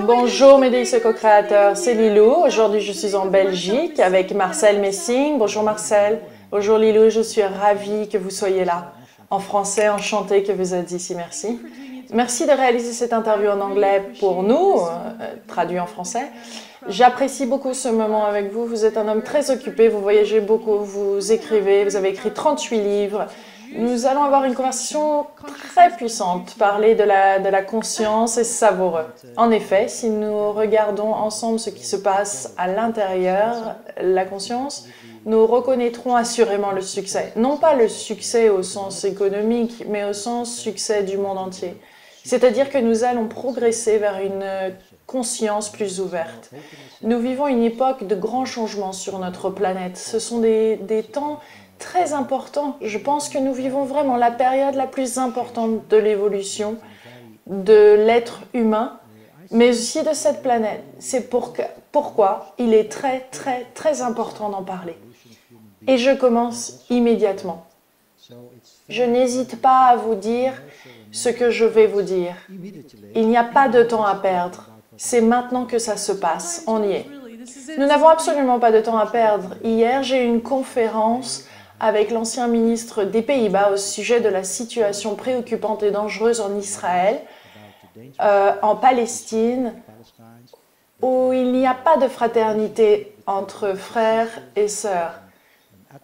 Bonjour mes délicieux co-créateurs, c'est Lilou. Aujourd'hui je suis en Belgique avec Marcel Messing. Bonjour Marcel. Bonjour Lilou, je suis ravie que vous soyez là. En français, enchantée que vous êtes ici, merci. Merci de réaliser cette interview en anglais pour nous, traduit en français. J'apprécie beaucoup ce moment avec vous. Vous êtes un homme très occupé, vous voyagez beaucoup, vous écrivez, vous avez écrit 38 livres. Nous allons avoir une conversation très puissante, parler de la conscience et savoureux. En effet, si nous regardons ensemble ce qui se passe à l'intérieur, la conscience, nous reconnaîtrons assurément le succès. Non pas le succès au sens économique, mais au sens succès du monde entier. C'est-à-dire que nous allons progresser vers une conscience plus ouverte. Nous vivons une époque de grands changements sur notre planète. Ce sont des temps très important. Je pense que nous vivons vraiment la période la plus importante de l'évolution de l'être humain, mais aussi de cette planète. C'est pourquoi il est très important d'en parler. Et je commence immédiatement. Je n'hésite pas à vous dire ce que je vais vous dire. Il n'y a pas de temps à perdre. C'est maintenant que ça se passe. On y est. Nous n'avons absolument pas de temps à perdre. Hier, j'ai eu une conférence avec l'ancien ministre des Pays-Bas au sujet de la situation préoccupante et dangereuse en Israël, en Palestine, où il n'y a pas de fraternité entre frères et sœurs.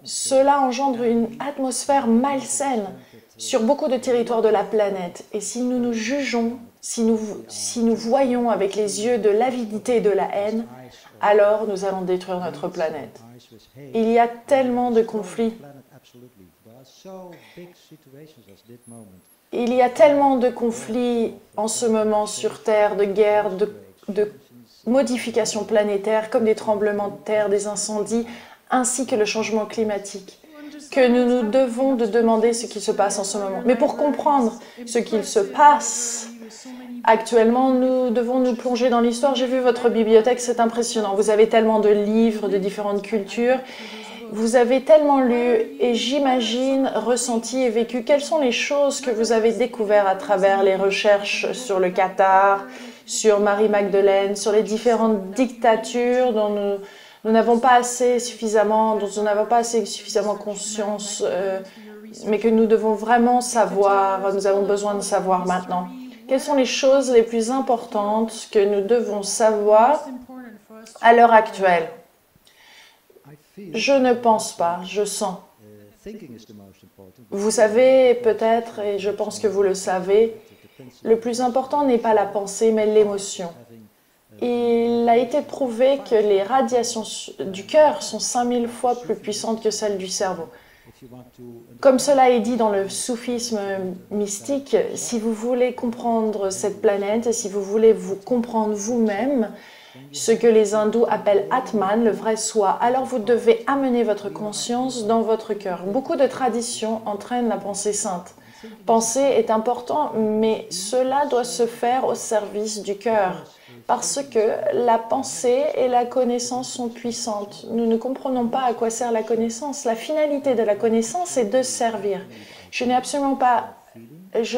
Cela engendre une atmosphère malsaine sur beaucoup de territoires de la planète. Et si nous nous jugeons, si nous voyons avec les yeux de l'avidité et de la haine, alors nous allons détruire notre planète. Il y a tellement de conflits. Il y a tellement de conflits en ce moment sur Terre, de guerres, de modifications planétaires, comme des tremblements de terre, des incendies, ainsi que le changement climatique, que nous nous devons de demander ce qui se passe en ce moment. Mais pour comprendre ce qu'il se passe actuellement, nous devons nous plonger dans l'histoire. J'ai vu votre bibliothèque, c'est impressionnant. Vous avez tellement de livres de différentes cultures. Vous avez tellement lu et j'imagine, ressenti et vécu. Quelles sont les choses que vous avez découvertes à travers les recherches sur le Qatar, sur Marie-Magdeleine, sur les différentes dictatures dont nous n'avons pas assez suffisamment conscience, mais que nous devons vraiment savoir, nous avons besoin de savoir maintenant. Quelles sont les choses les plus importantes que nous devons savoir à l'heure actuelle? Je ne pense pas, je sens. Vous savez peut-être, et je pense que vous le savez, le plus important n'est pas la pensée, mais l'émotion. Il a été prouvé que les radiations du cœur sont 5000 fois plus puissantes que celles du cerveau. Comme cela est dit dans le soufisme mystique, si vous voulez comprendre cette planète et si vous voulez vous comprendre vous-même, ce que les hindous appellent Atman, le vrai soi, alors vous devez amener votre conscience dans votre cœur. Beaucoup de traditions entraînent la pensée sainte. Penser est important, mais cela doit se faire au service du cœur. Parce que la pensée et la connaissance sont puissantes. Nous ne comprenons pas à quoi sert la connaissance. La finalité de la connaissance est de servir. Je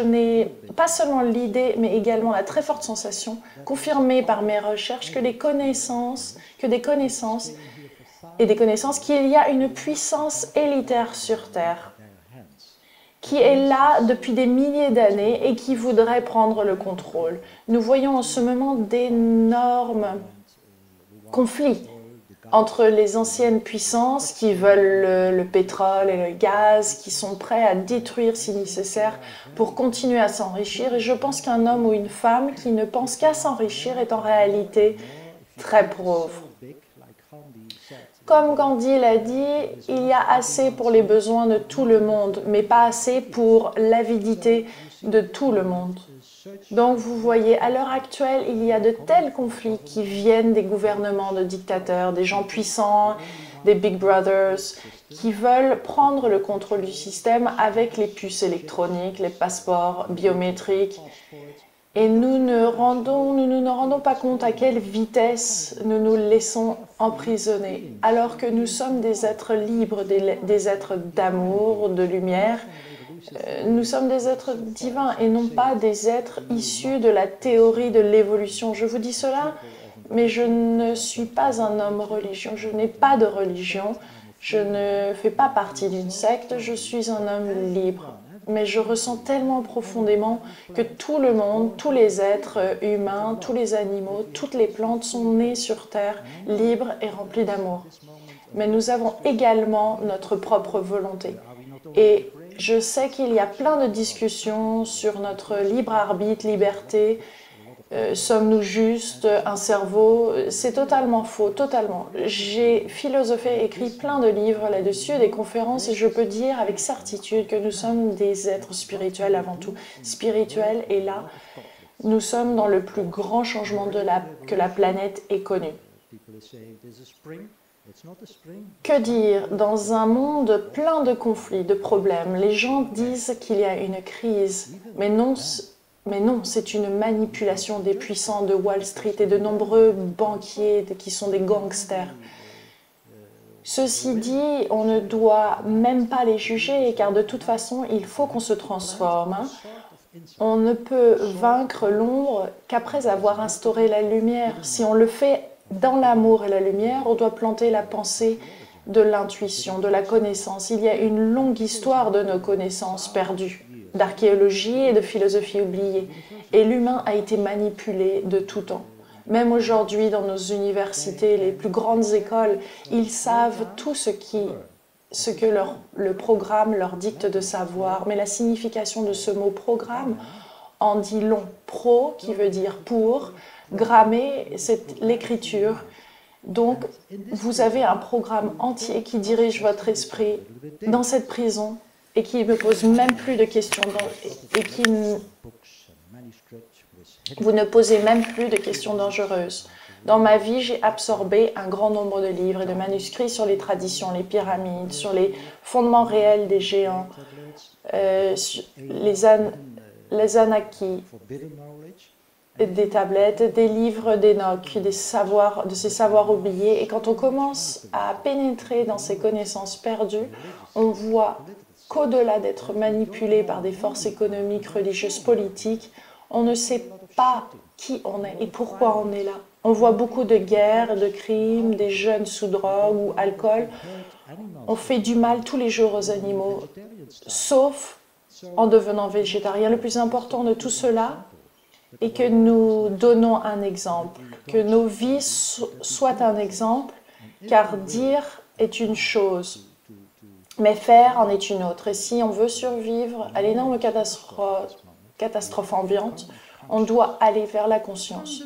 n'ai pas seulement l'idée, mais également la très forte sensation, confirmée par mes recherches, qu'il y a une puissance élitaire sur Terre, qui est là depuis des milliers d'années et qui voudrait prendre le contrôle. Nous voyons en ce moment d'énormes conflits entre les anciennes puissances qui veulent le pétrole et le gaz, qui sont prêts à détruire si nécessaire pour continuer à s'enrichir. Et je pense qu'un homme ou une femme qui ne pense qu'à s'enrichir est en réalité très pauvre. Comme Gandhi l'a dit, il y a assez pour les besoins de tout le monde, mais pas assez pour l'avidité de tout le monde. Donc vous voyez, à l'heure actuelle, il y a de tels conflits qui viennent des gouvernements de dictateurs, des gens puissants, des Big Brothers, qui veulent prendre le contrôle du système avec les puces électroniques, les passeports biométriques. Et nous ne nous rendons pas compte à quelle vitesse nous nous laissons emprisonner, alors que nous sommes des êtres libres, des êtres d'amour, de lumière. Nous sommes des êtres divins et non pas des êtres issus de la théorie de l'évolution. Je vous dis cela, mais je ne suis pas un homme religieux, je n'ai pas de religion, je ne fais pas partie d'une secte, je suis un homme libre. Mais je ressens tellement profondément que tout le monde, tous les êtres humains, tous les animaux, toutes les plantes sont nés sur Terre, libres et remplis d'amour. Mais nous avons également notre propre volonté. Et je sais qu'il y a plein de discussions sur notre libre arbitre, liberté. Sommes-nous justes, un cerveau? C'est totalement faux, totalement. J'ai philosophé, écrit plein de livres là-dessus, des conférences, et je peux dire avec certitude que nous sommes des êtres spirituels avant tout. Spirituels, et là, nous sommes dans le plus grand changement que la planète ait connu. Que dire? Dans un monde plein de conflits, de problèmes, les gens disent qu'il y a une crise, mais non, c'est une manipulation des puissants de Wall Street et de nombreux banquiers qui sont des gangsters. Ceci dit, on ne doit même pas les juger, car de toute façon, il faut qu'on se transforme. On ne peut vaincre l'ombre qu'après avoir instauré la lumière. Si on le fait dans l'amour et la lumière, on doit planter la pensée de l'intuition, de la connaissance. Il y a une longue histoire de nos connaissances perdues, d'archéologie et de philosophie oubliée. Et l'humain a été manipulé de tout temps. Même aujourd'hui, dans nos universités, les plus grandes écoles, ils savent tout ce que le programme leur dicte de savoir. Mais la signification de ce mot « programme » en dit long. « Pro » qui veut dire « pour », « grammer » c'est l'écriture. Donc, vous avez un programme entier qui dirige votre esprit dans cette prison et qui ne pose même plus de questions vous ne posez même plus de questions dangereuses. Dans ma vie, j'ai absorbé un grand nombre de livres et de manuscrits sur les traditions, les pyramides, sur les fondements réels des géants, les Anunnaki, des tablettes, des livres d'Enoch, de ces savoirs oubliés. Et quand on commence à pénétrer dans ces connaissances perdues, on voit qu'au-delà d'être manipulé par des forces économiques, religieuses, politiques, on ne sait pas qui on est et pourquoi on est là. On voit beaucoup de guerres, de crimes, des jeunes sous drogue ou alcool. On fait du mal tous les jours aux animaux, sauf en devenant végétarien. Le plus important de tout cela est que nous donnons un exemple, que nos vies soient un exemple, car dire est une chose, mais faire en est une autre. Et si on veut survivre à l'énorme catastrophe ambiante, on doit aller vers la conscience.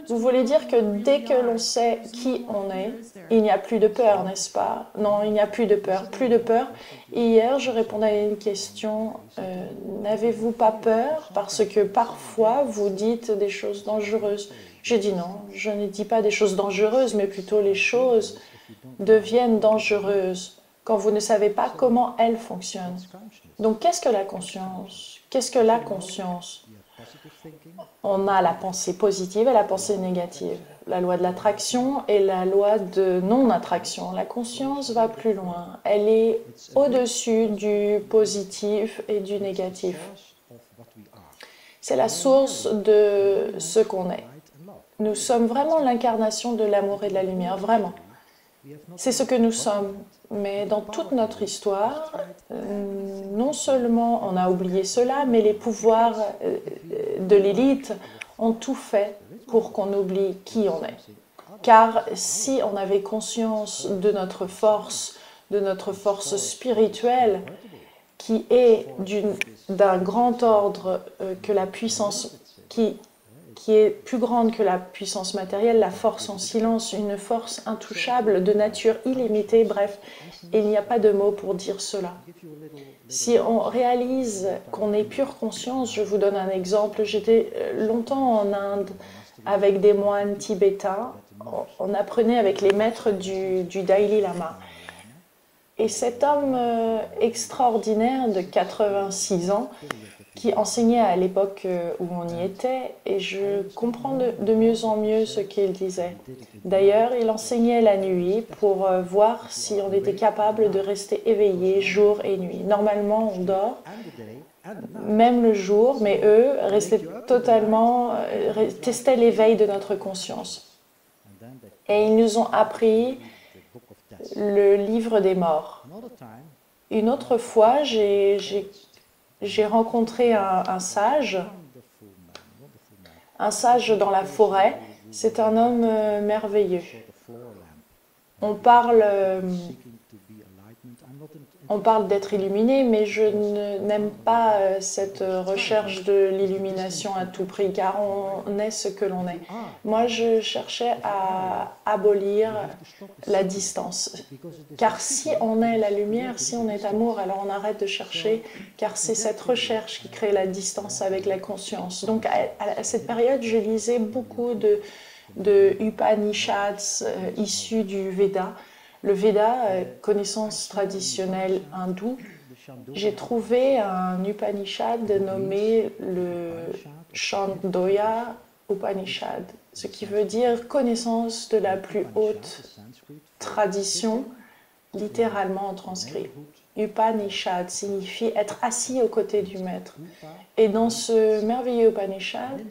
Vous voulez dire que dès que l'on sait qui on est, il n'y a plus de peur, n'est-ce pas? Non, il n'y a plus de peur, plus de peur. Hier, je répondais à une question, n'avez-vous pas peur? Parce que parfois, vous dites des choses dangereuses. J'ai dit non, je ne dis pas des choses dangereuses, mais plutôt les choses deviennent dangereuses quand vous ne savez pas comment elles fonctionnent. Donc, qu'est-ce que la conscience? Qu'est-ce que la conscience? On a la pensée positive et la pensée négative, la loi de l'attraction et la loi de non-attraction. La conscience va plus loin, elle est au-dessus du positif et du négatif. C'est la source de ce qu'on est. Nous sommes vraiment l'incarnation de l'amour et de la lumière, vraiment. C'est ce que nous sommes. Mais dans toute notre histoire, non seulement on a oublié cela, mais les pouvoirs de l'élite ont tout fait pour qu'on oublie qui on est. Car si on avait conscience de notre force spirituelle, qui est d'un grand ordre que la puissance, qui est plus grande que la puissance matérielle, la force en silence, une force intouchable, de nature illimitée, bref, il n'y a pas de mots pour dire cela. Si on réalise qu'on est pure conscience, je vous donne un exemple, j'étais longtemps en Inde avec des moines tibétains, on apprenait avec les maîtres du Dalai Lama. Et cet homme extraordinaire de 86 ans qui enseignait à l'époque où on y était, et je comprends de mieux en mieux ce qu'il disait. D'ailleurs, il enseignait la nuit pour voir si on était capable de rester éveillé jour et nuit. Normalement, on dort, même le jour, mais eux restaient totalement, testaient l'éveil de notre conscience. Et ils nous ont appris le livre des morts. Une autre fois, j'ai rencontré un sage dans la forêt. C'est un homme merveilleux. On parle d'être illuminé, mais je n'aime pas cette recherche de l'illumination à tout prix, car on est ce que l'on est. Moi, je cherchais à abolir la distance, car si on est la lumière, si on est amour, alors on arrête de chercher, car c'est cette recherche qui crée la distance avec la conscience. Donc, à cette période, je lisais beaucoup de Upanishads issus du Veda. Le Veda, connaissance traditionnelle hindoue, j'ai trouvé un Upanishad nommé le Chandogya Upanishad, ce qui veut dire connaissance de la plus haute tradition, littéralement en transcrit. Upanishad signifie être assis aux côtés du maître. Et dans ce merveilleux Upanishad,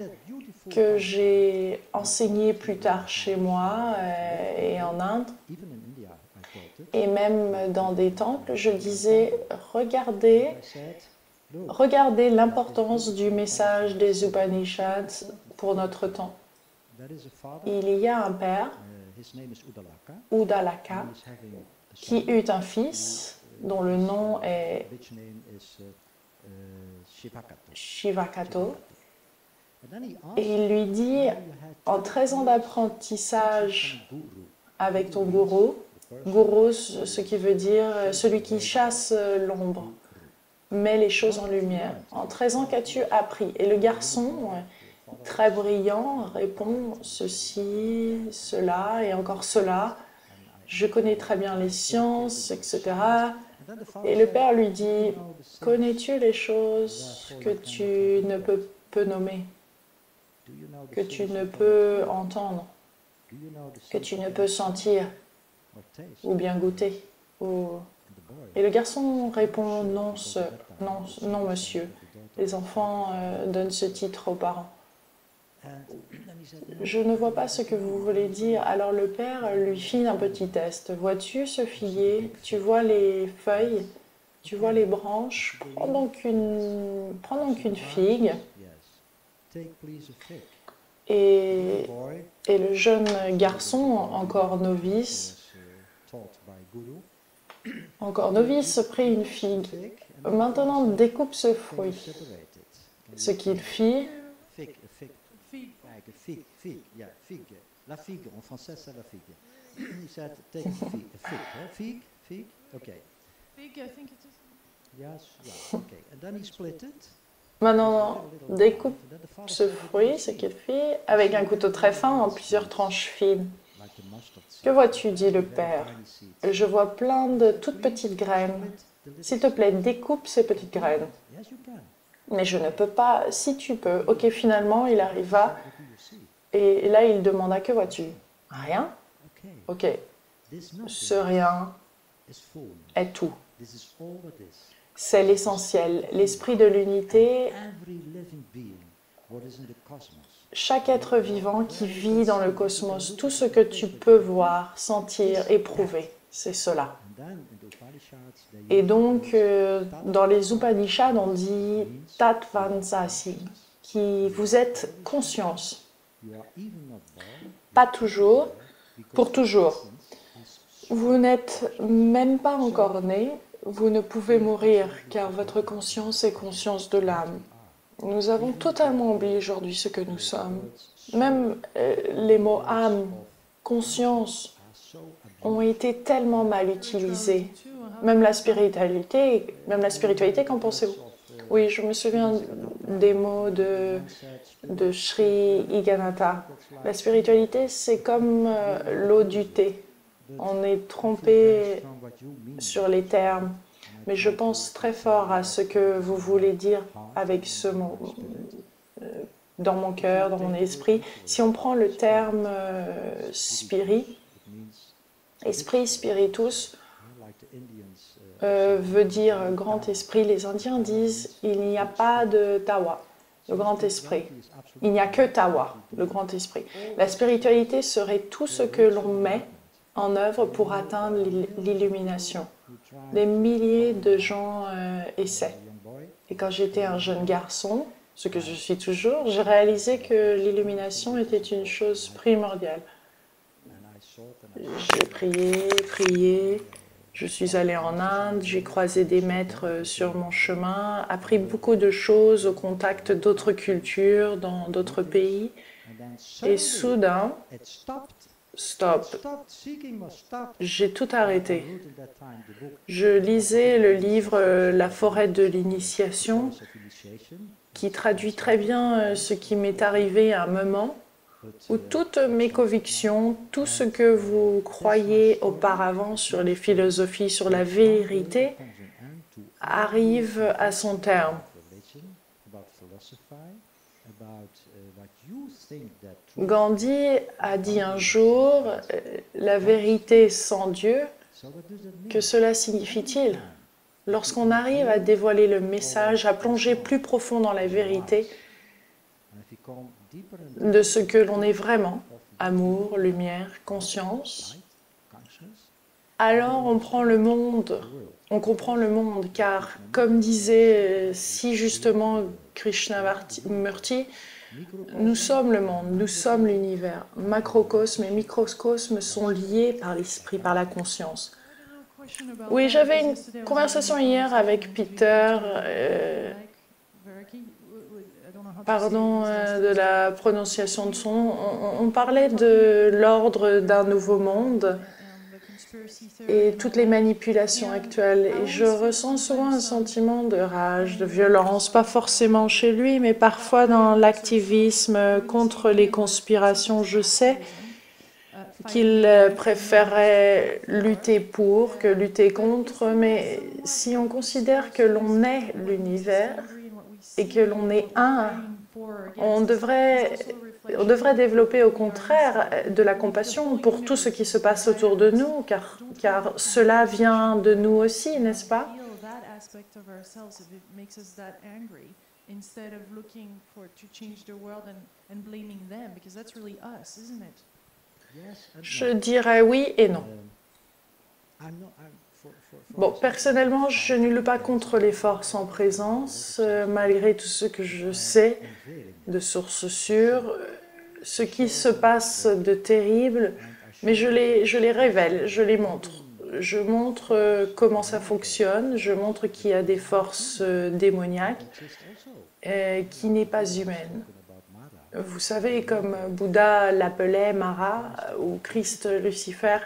que j'ai enseigné plus tard chez moi et en Inde, et même dans des temples, je disais, regardez l'importance du message des Upanishads pour notre temps. Il y a un père, Uddalaka, qui eut un fils dont le nom est Shivakato. Et il lui dit, en 13 ans d'apprentissage avec ton gourou, gourou, ce qui veut dire celui qui chasse l'ombre, met les choses en lumière. En 13 ans, qu'as-tu appris? Et le garçon, très brillant, répond ceci, cela et encore cela. Je connais très bien les sciences, etc. Et le père lui dit, connais-tu les choses que tu ne peux nommer, que tu ne peux entendre, que tu ne peux sentir ou bien goûter? Et le garçon répond, non, non, monsieur. Les enfants donnent ce titre aux parents. Je ne vois pas ce que vous voulez dire. Alors le père lui fit un petit test. Vois-tu ce figuier? Tu vois les feuilles? Tu vois les branches? Prends donc une figue. Et le jeune garçon, encore novice, prit une figue. Maintenant, découpe ce fruit. Ce qu'il fit, la figue, en français c'est la figue. He said, take a figue, okay. Fig, I think it is. Yes, yeah, okay. And then he split it. maintenant, découpe ce fruit, ce qu'il fit, avec un couteau très fin en plusieurs tranches fines. Que vois-tu, dit le père. Je vois plein de toutes petites graines. S'il te plaît, découpe ces petites graines. Mais je ne peux pas, si tu peux. Ok, finalement, il arriva, et là, il demanda, que vois-tu? Rien? Ok, ce rien est tout. C'est l'essentiel, l'esprit de l'unité. Chaque être vivant qui vit dans le cosmos, tout ce que tu peux voir, sentir, éprouver, c'est cela. Et donc, dans les Upanishads, on dit Tattvansasi, qui vous êtes conscience. Pas toujours, pour toujours. Vous n'êtes même pas encore né, vous ne pouvez mourir, car votre conscience est conscience de l'âme. Nous avons totalement oublié aujourd'hui ce que nous sommes. Même les mots âme, conscience, ont été tellement mal utilisés. Même la spiritualité, qu'en pensez-vous? Oui, je me souviens des mots de Sri Iganatha. La spiritualité, c'est comme l'eau du thé. On est trompé sur les termes. mais je pense très fort à ce que vous voulez dire avec ce mot dans mon cœur, dans mon esprit. Si on prend le terme spirit, esprit, spiritus, veut dire grand esprit. Les Indiens disent il n'y a pas de Tawa, le grand esprit. Il n'y a que Tawa, le grand esprit. La spiritualité serait tout ce que l'on met en œuvre pour atteindre l'illumination. Des milliers de gens essaient. Et quand j'étais un jeune garçon, ce que je suis toujours, j'ai réalisé que l'illumination était une chose primordiale. J'ai prié, prié. Je suis allée en Inde, j'ai croisé des maîtres sur mon chemin, appris beaucoup de choses au contact d'autres cultures, dans d'autres pays. Et soudain, stop, j'ai tout arrêté. Je lisais le livre La forêt de l'initiation, qui traduit très bien ce qui m'est arrivé à un moment où toutes mes convictions, tout ce que vous croyez auparavant sur les philosophies, sur la vérité, arrive à son terme. Gandhi a dit un jour, la vérité sans Dieu, que cela signifie-t-il? Lorsqu'on arrive à dévoiler le message, à plonger plus profond dans la vérité de ce que l'on est vraiment, amour, lumière, conscience, alors on prend le monde, on comprend le monde, car comme disait si justement Krishnamurti, nous sommes le monde, nous sommes l'univers. Macrocosme et microcosme sont liés par l'esprit, par la conscience. Oui, j'avais une conversation hier avec Peter, pardon de la prononciation de son nom. On parlait de l'ordre d'un nouveau monde et toutes les manipulations actuelles. Et je ressens souvent un sentiment de rage, de violence, pas forcément chez lui, mais parfois dans l'activisme contre les conspirations. Je sais qu'il préférerait lutter pour que lutter contre, mais si on considère que l'on est l'univers et que l'on est un, on devrait développer au contraire de la compassion pour tout ce qui se passe autour de nous, car cela vient de nous aussi, n'est-ce pas? Je dirais oui et non. Bon, personnellement, je ne lutte pas contre les forces en présence, malgré tout ce que je sais de sources sûres, ce qui se passe de terrible, mais je les révèle, je les montre. Je montre comment ça fonctionne, je montre qu'il y a des forces démoniaques qui n'est pas humaine. Vous savez, comme Bouddha l'appelait Mara, ou Christ Lucifer,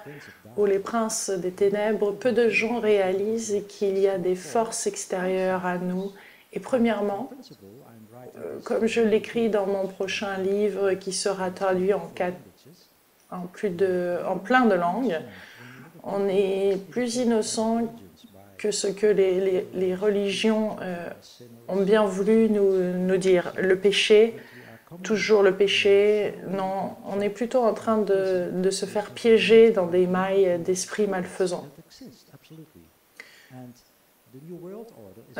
ou les princes des ténèbres, peu de gens réalisent qu'il y a des forces extérieures à nous. Et premièrement, comme je l'écris dans mon prochain livre qui sera traduit en plein de langues, on est plus innocent que ce que les religions ont bien voulu nous dire. Le péché, toujours le péché, non, on est plutôt en train de se faire piéger dans des mailles d'esprits malfaisants.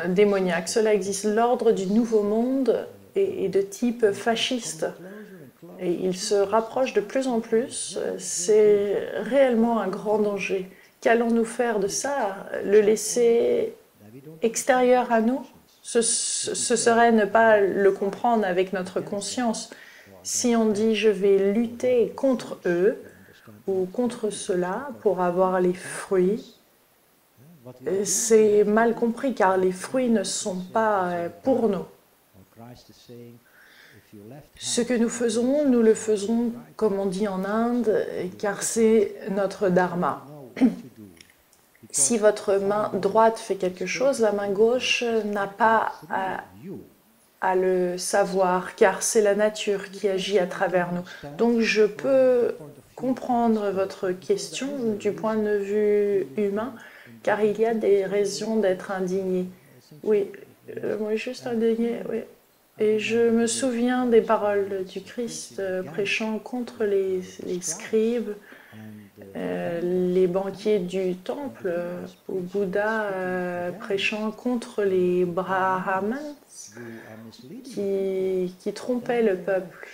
Démoniaque, cela existe. L'ordre du nouveau monde est de type fasciste. Et il se rapproche de plus en plus. C'est réellement un grand danger. Qu'allons-nous faire de ça? Le laisser extérieur à nous? Ce serait ne pas le comprendre avec notre conscience. Si on dit « je vais lutter contre eux » ou contre cela pour avoir les fruits, c'est mal compris car les fruits ne sont pas pour nous. Ce que nous le faisons, comme on dit en Inde, car c'est notre dharma. Si votre main droite fait quelque chose, la main gauche n'a pas à le savoir, car c'est la nature qui agit à travers nous. Donc je peux comprendre votre question du point de vue humain, car il y a des raisons d'être indigné. Oui, moi juste indigné, oui. Et je me souviens des paroles du Christ prêchant contre les scribes, les banquiers du temple, ou Bouddha prêchant contre les brahmanes qui trompaient le peuple.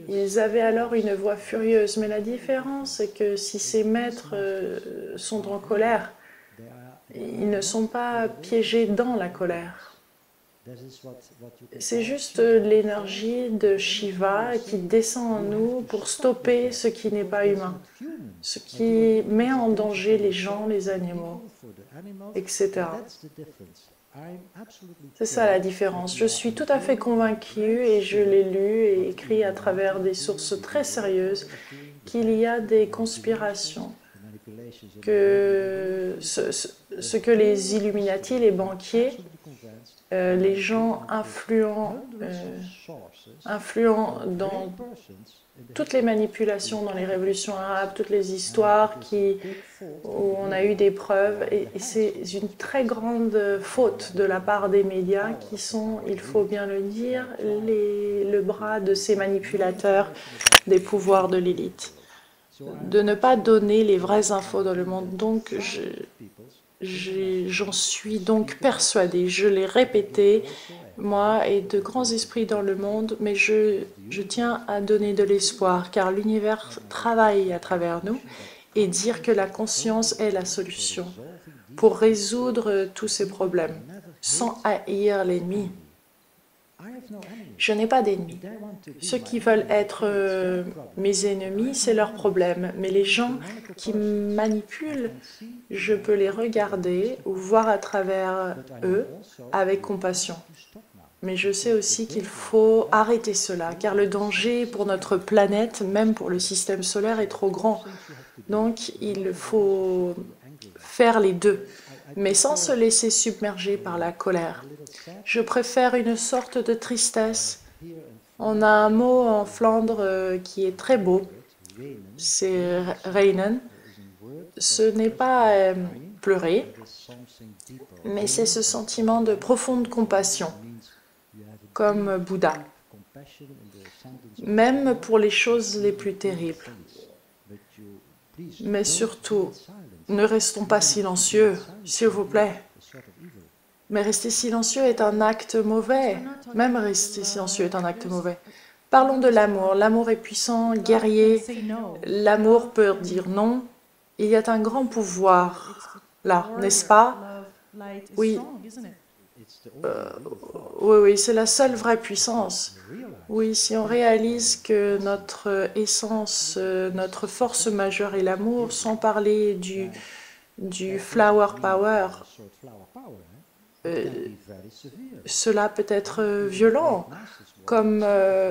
Ils avaient alors une voix furieuse, mais la différence c'est que si ces maîtres sont en colère, ils ne sont pas piégés dans la colère. C'est juste l'énergie de Shiva qui descend en nous pour stopper ce qui n'est pas humain, ce qui met en danger les gens, les animaux, etc. C'est ça la différence. Je suis tout à fait convaincue, et je l'ai lu et écrit à travers des sources très sérieuses, qu'il y a des conspirations, que ce que les Illuminati, les banquiers, les gens influents dans toutes les manipulations dans les révolutions arabes, toutes les histoires où on a eu des preuves, et c'est une très grande faute de la part des médias qui sont, il faut bien le dire, le bras de ces manipulateurs des pouvoirs de l'élite. De ne pas donner les vraies infos dans le monde. Donc j'en suis donc persuadée, je l'ai répété, moi et de grands esprits dans le monde, mais je tiens à donner de l'espoir, car l'univers travaille à travers nous, et dire que la conscience est la solution pour résoudre tous ces problèmes, sans haïr l'ennemi. Je n'ai pas d'ennemis. Ceux qui veulent être mes ennemis, c'est leur problème. Mais les gens qui manipulent, je peux les regarder ou voir à travers eux avec compassion. Mais je sais aussi qu'il faut arrêter cela, car le danger pour notre planète, même pour le système solaire, est trop grand. Donc il faut faire les deux, mais sans se laisser submerger par la colère. Je préfère une sorte de tristesse. On a un mot en Flandre qui est très beau, c'est reinen. Ce n'est pas pleurer, mais c'est ce sentiment de profonde compassion, comme Bouddha, même pour les choses les plus terribles. Mais surtout, ne restons pas silencieux, s'il vous plaît. Mais rester silencieux est un acte mauvais. Même rester silencieux est un acte mauvais. Parlons de l'amour. L'amour est puissant, guerrier. L'amour peut dire non. Il y a un grand pouvoir là, n'est-ce pas? Oui. Oui, c'est la seule vraie puissance. Oui, si on réalise que notre essence, notre force majeure est l'amour, sans parler du flower power, cela peut être violent, comme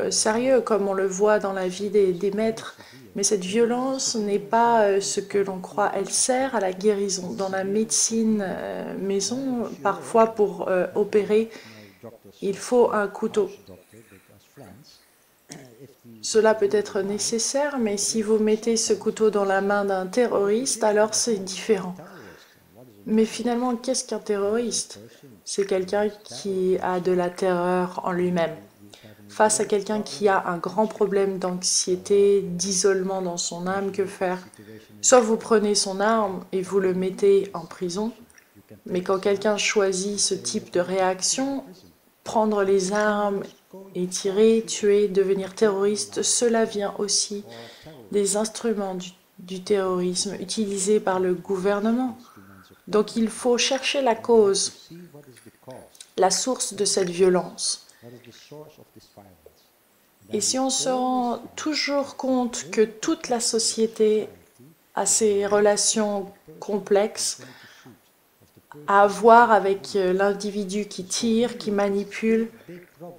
sérieux, comme on le voit dans la vie des maîtres. Mais cette violence n'est pas ce que l'on croit. Elle sert à la guérison. Dans la médecine maison, parfois pour opérer, il faut un couteau. Cela peut être nécessaire, mais si vous mettez ce couteau dans la main d'un terroriste, alors c'est différent. Mais finalement, qu'est-ce qu'un terroriste? C'est quelqu'un qui a de la terreur en lui-même. Face à quelqu'un qui a un grand problème d'anxiété, d'isolement dans son âme, que faire? Soit vous prenez son arme et vous le mettez en prison, mais quand quelqu'un choisit ce type de réaction, prendre les armes et tirer, tuer, devenir terroriste, cela vient aussi des instruments du terrorisme utilisés par le gouvernement. Donc il faut chercher la cause, la source de cette violence. Et si on se rend toujours compte que toute la société a ces relations complexes à voir avec l'individu qui tire, qui manipule,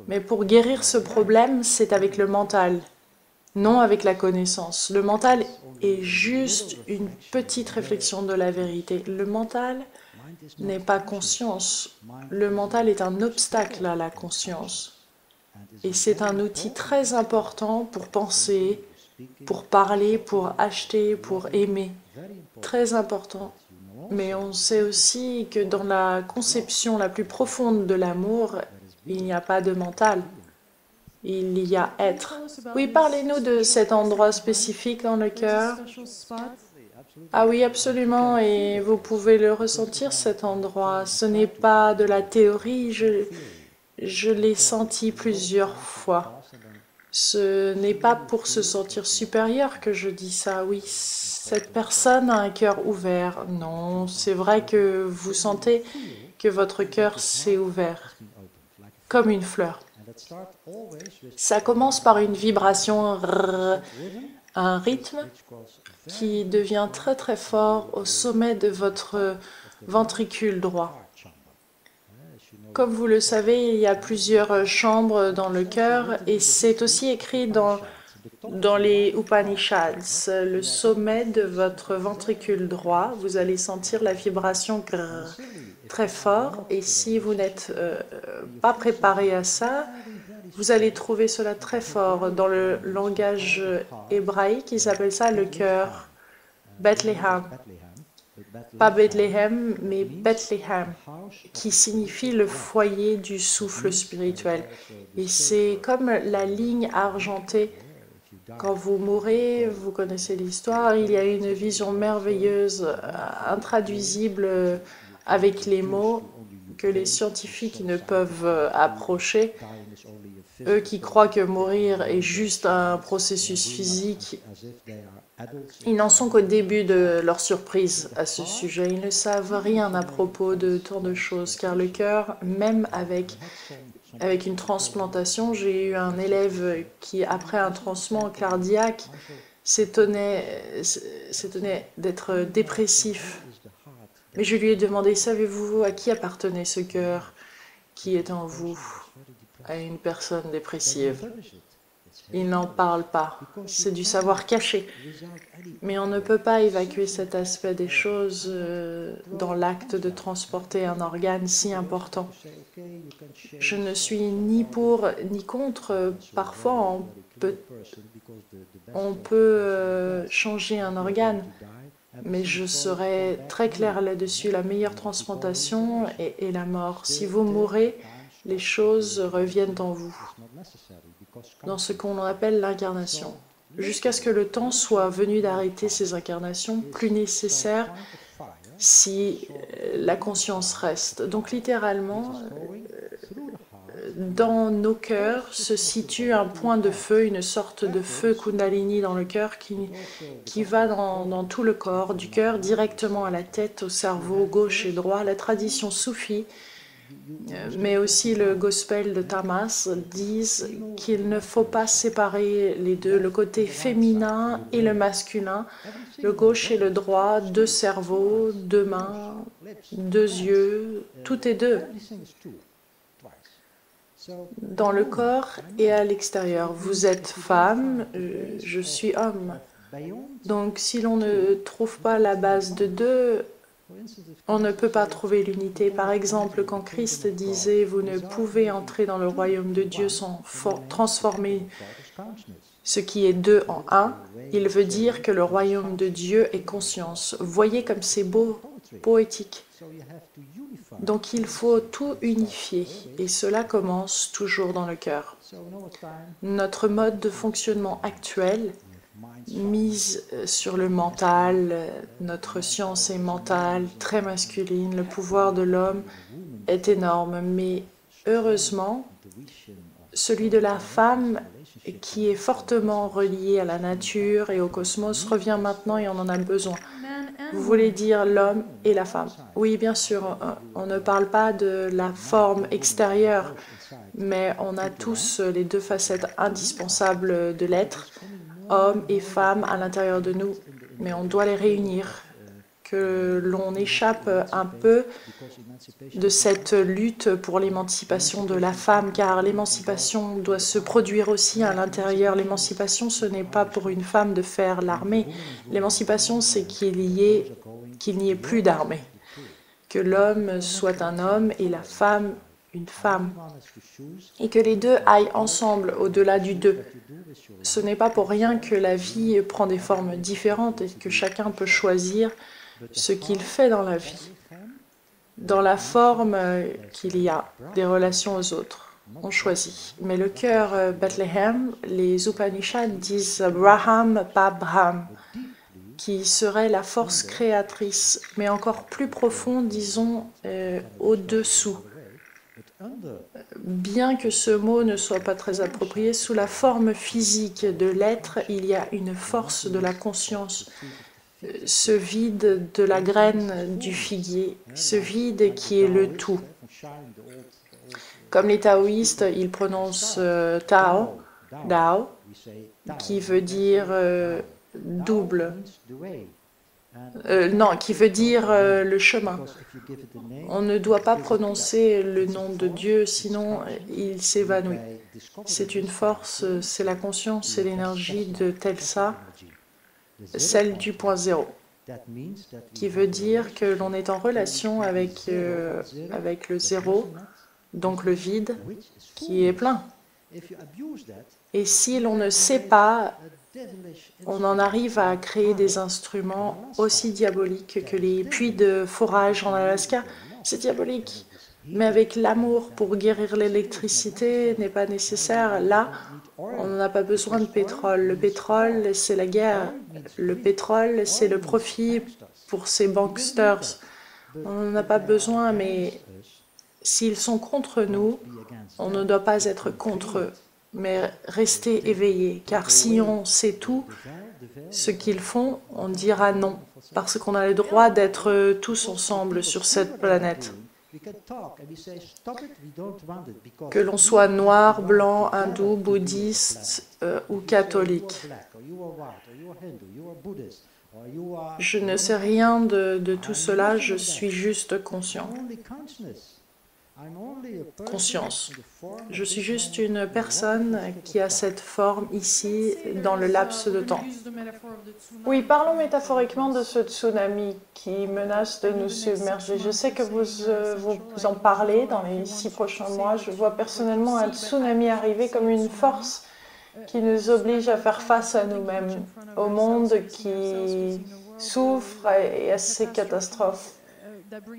mais pour guérir ce problème, c'est avec le mental, non avec la connaissance. Le mental est juste une petite réflexion de la vérité. Le mental n'est pas conscience. Le mental est un obstacle à la conscience. Et c'est un outil très important pour penser, pour parler, pour acheter, pour aimer. Très important. Mais on sait aussi que dans la conception la plus profonde de l'amour, il n'y a pas de mental. Il y a être. Oui, parlez-nous de cet endroit spécifique dans le cœur. Ah oui, absolument, et vous pouvez le ressentir, cet endroit. Ce n'est pas de la théorie, je l'ai senti plusieurs fois. Ce n'est pas pour se sentir supérieur que je dis ça, oui. Cette personne a un cœur ouvert. Non, c'est vrai que vous sentez que votre cœur s'est ouvert, comme une fleur. Ça commence par une vibration, un rythme qui devient très très fort au sommet de votre ventricule droit. Comme vous le savez, il y a plusieurs chambres dans le cœur et c'est aussi écrit dans les Upanishads. Le sommet de votre ventricule droit, vous allez sentir la vibration très fort et si vous n'êtes pas préparé à ça, vous allez trouver cela très fort. Dans le langage hébraïque, ils appellent ça le cœur, Bethléem. Pas Bethléem, mais Bethléem, qui signifie le foyer du souffle spirituel. Et c'est comme la ligne argentée. Quand vous mourrez, vous connaissez l'histoire, il y a une vision merveilleuse, intraduisible avec les mots que les scientifiques ne peuvent approcher. Eux qui croient que mourir est juste un processus physique, ils n'en sont qu'au début de leur surprise à ce sujet. Ils ne savent rien à propos de tant de choses, car le cœur, même avec une transplantation, j'ai eu un élève qui, après un transplant cardiaque, s'étonnait d'être dépressif. Mais je lui ai demandé, savez-vous à qui appartenait ce cœur qui est en vous? À une personne dépressive. Il n'en parle pas. C'est du savoir caché. Mais on ne peut pas évacuer cet aspect des choses dans l'acte de transporter un organe si important. Je ne suis ni pour ni contre. Parfois, on peut changer un organe. Mais je serai très claire là-dessus. La meilleure transplantation est la mort. Si vous mourrez, les choses reviennent en vous, dans ce qu'on appelle l'incarnation, jusqu'à ce que le temps soit venu d'arrêter ces incarnations, plus nécessaires si la conscience reste. Donc littéralement, dans nos cœurs se situe un point de feu, une sorte de feu Kundalini dans le cœur qui va dans tout le corps, du cœur directement à la tête, au cerveau gauche et droit. La tradition soufie mais aussi le gospel de Tamas disent qu'il ne faut pas séparer les deux, le côté féminin et le masculin, le gauche et le droit, deux cerveaux, deux mains, deux yeux, tout est deux, dans le corps et à l'extérieur. Vous êtes femme, je suis homme. Donc si l'on ne trouve pas la base de deux, on ne peut pas trouver l'unité. Par exemple, quand Christ disait « Vous ne pouvez entrer dans le royaume de Dieu sans transformer ce qui est deux en un », il veut dire que le royaume de Dieu est conscience. Voyez comme c'est beau, poétique. Donc il faut tout unifier, et cela commence toujours dans le cœur. Notre mode de fonctionnement actuel mise sur le mental, notre science est mentale, très masculine, le pouvoir de l'homme est énorme, mais heureusement, celui de la femme qui est fortement relié à la nature et au cosmos revient maintenant et on en a besoin. Vous voulez dire l'homme et la femme? Oui, bien sûr, on ne parle pas de la forme extérieure, mais on a tous les deux facettes indispensables de l'être, hommes et femmes à l'intérieur de nous, mais on doit les réunir, que l'on échappe un peu de cette lutte pour l'émancipation de la femme, car l'émancipation doit se produire aussi à l'intérieur. L'émancipation, ce n'est pas pour une femme de faire l'armée. L'émancipation, c'est qu'il n'y ait plus d'armée. que l'homme soit un homme et la femme une femme, et que les deux aillent ensemble au-delà du deux. Ce n'est pas pour rien que la vie prend des formes différentes et que chacun peut choisir ce qu'il fait dans la vie, dans la forme qu'il y a des relations aux autres. On choisit. Mais le cœur Bethléem, les Upanishads disent Braham, pas Brahm, qui serait la force créatrice, mais encore plus profond, disons, au-dessous. Bien que ce mot ne soit pas très approprié, sous la forme physique de l'être, il y a une force de la conscience, ce vide de la graine du figuier, ce vide qui est le tout. Comme les taoïstes, ils prononcent Tao, Dao, qui veut dire double. Non, qui veut dire le chemin. On ne doit pas prononcer le nom de Dieu, sinon il s'évanouit. C'est une force, c'est la conscience, c'est l'énergie de Telsa, celle du point zéro, qui veut dire que l'on est en relation avec le zéro, donc le vide, qui est plein. Et si l'on ne sait pas, on en arrive à créer des instruments aussi diaboliques que les puits de forage en Alaska. C'est diabolique. Mais avec l'amour pour guérir l'électricité n'est pas nécessaire. Là, on n'a pas besoin de pétrole. Le pétrole, c'est la guerre. Le pétrole, c'est le profit pour ces banksters. On n'en a pas besoin, mais s'ils sont contre nous, on ne doit pas être contre eux, mais rester éveillé. Car si on sait tout ce qu'ils font, on dira non, parce qu'on a le droit d'être tous ensemble sur cette planète. Que l'on soit noir, blanc, hindou, bouddhiste ou catholique. Je ne sais rien de tout cela, je suis juste conscient. Conscience. Je suis juste une personne qui a cette forme ici, dans le laps de temps. Oui, parlons métaphoriquement de ce tsunami qui menace de nous submerger. Je sais que vous en parlez dans les 6 prochains mois. Je vois personnellement un tsunami arriver comme une force qui nous oblige à faire face à nous-mêmes, au monde qui souffre et à ces catastrophes.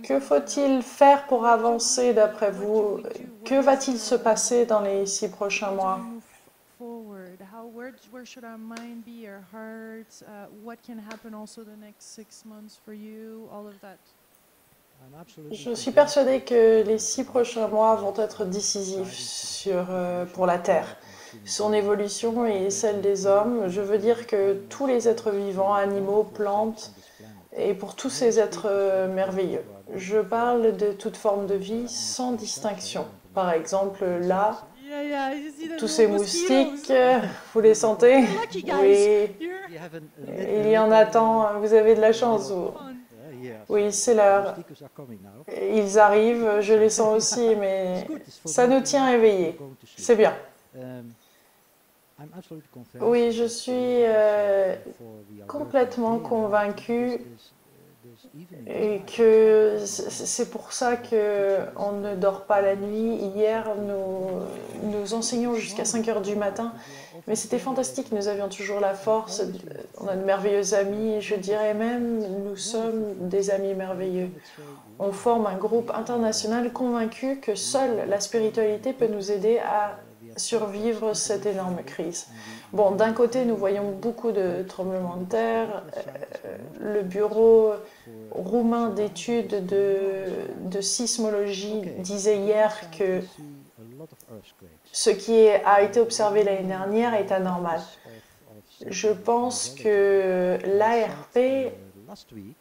Que faut-il faire pour avancer d'après vous? Que va-t-il se passer dans les 6 prochains mois? Je suis persuadée que les 6 prochains mois vont être décisifs pour la Terre, son évolution et celle des hommes. Je veux dire que tous les êtres vivants, animaux, plantes, et pour tous ces êtres merveilleux. Je parle de toute forme de vie sans distinction. Par exemple, là, tous ces moustiques, vous les sentez? Oui, il y en a tant, vous avez de la chance. Oui, c'est l'heure. Ils arrivent, je les sens aussi, mais ça nous tient éveillés. C'est bien. Oui, je suis complètement convaincue et que c'est pour ça qu'on ne dort pas la nuit. Hier, nous enseignions jusqu'à 5 heures du matin, mais c'était fantastique, nous avions toujours la force, on a de merveilleux amis, et je dirais même, nous sommes des amis merveilleux. On forme un groupe international convaincu que seule la spiritualité peut nous aider à survivre cette énorme crise. Bon, d'un côté, nous voyons beaucoup de tremblements de terre. Le bureau roumain d'études de sismologie disait hier que ce qui a été observé l'année dernière est anormal. Je pense que l'ARP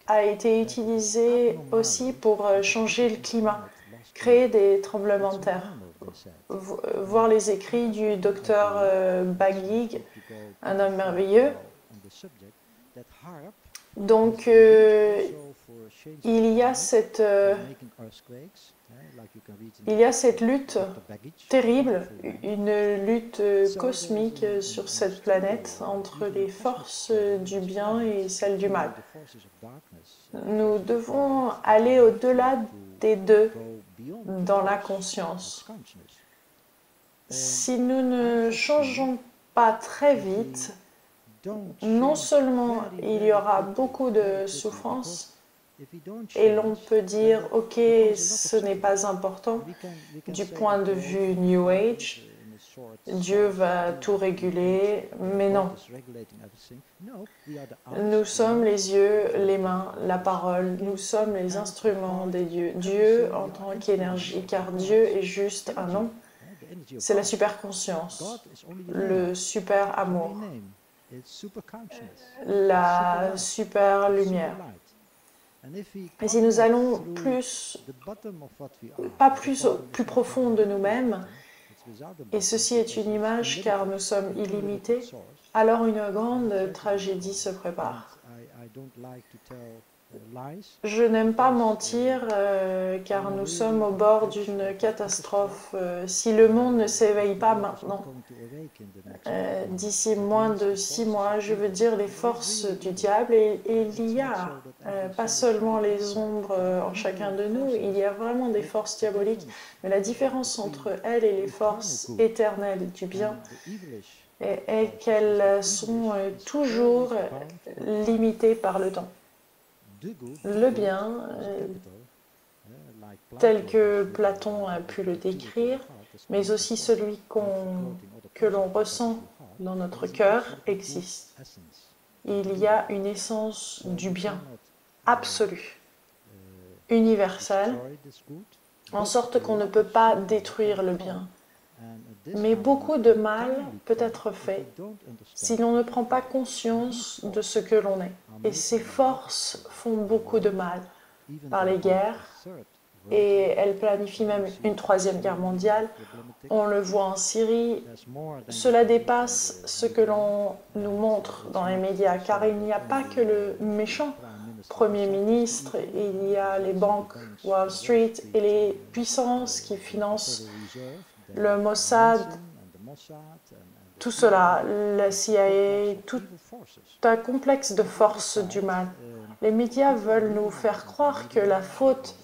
a été utilisé aussi pour changer le climat, créer des tremblements de terre. Voir les écrits du docteur Bagig, un homme merveilleux. Donc, il y a Il y a cette lutte terrible, une lutte cosmique sur cette planète entre les forces du bien et celles du mal. Nous devons aller au-delà des deux dans la conscience. Si nous ne changeons pas très vite, non seulement il y aura beaucoup de souffrance, et l'on peut dire, ok, ce n'est pas important du point de vue New Age, Dieu va tout réguler, mais non. Nous sommes les yeux, les mains, la parole, nous sommes les instruments des dieux. Dieu en tant qu'énergie, car Dieu est juste un nom. C'est la super conscience, le super amour, la super lumière. Et si nous allons plus profond de nous-mêmes, et ceci est une image car nous sommes illimités, alors une grande tragédie se prépare. Je n'aime pas mentir car nous sommes au bord d'une catastrophe. Si le monde ne s'éveille pas maintenant, d'ici moins de 6 mois, je veux dire les forces du diable, et il y a pas seulement les ombres en chacun de nous, il y a vraiment des forces diaboliques, mais la différence entre elles et les forces éternelles du bien est qu'elles sont toujours limitées par le temps. Le bien, tel que Platon a pu le décrire, mais aussi celui que l'on ressent dans notre cœur, existe. Il y a une essence du bien absolue, universelle, en sorte qu'on ne peut pas détruire le bien. Mais beaucoup de mal peut être fait si l'on ne prend pas conscience de ce que l'on est. Et ces forces font beaucoup de mal par les guerres, et elles planifient même une 3e guerre mondiale. On le voit en Syrie. Cela dépasse ce que l'on nous montre dans les médias, car il n'y a pas que le méchant Premier ministre, il y a les banques Wall Street et les puissances qui financent le Mossad, tout cela, la CIA, tout un complexe de forces du mal. Les médias veulent nous faire croire que la faute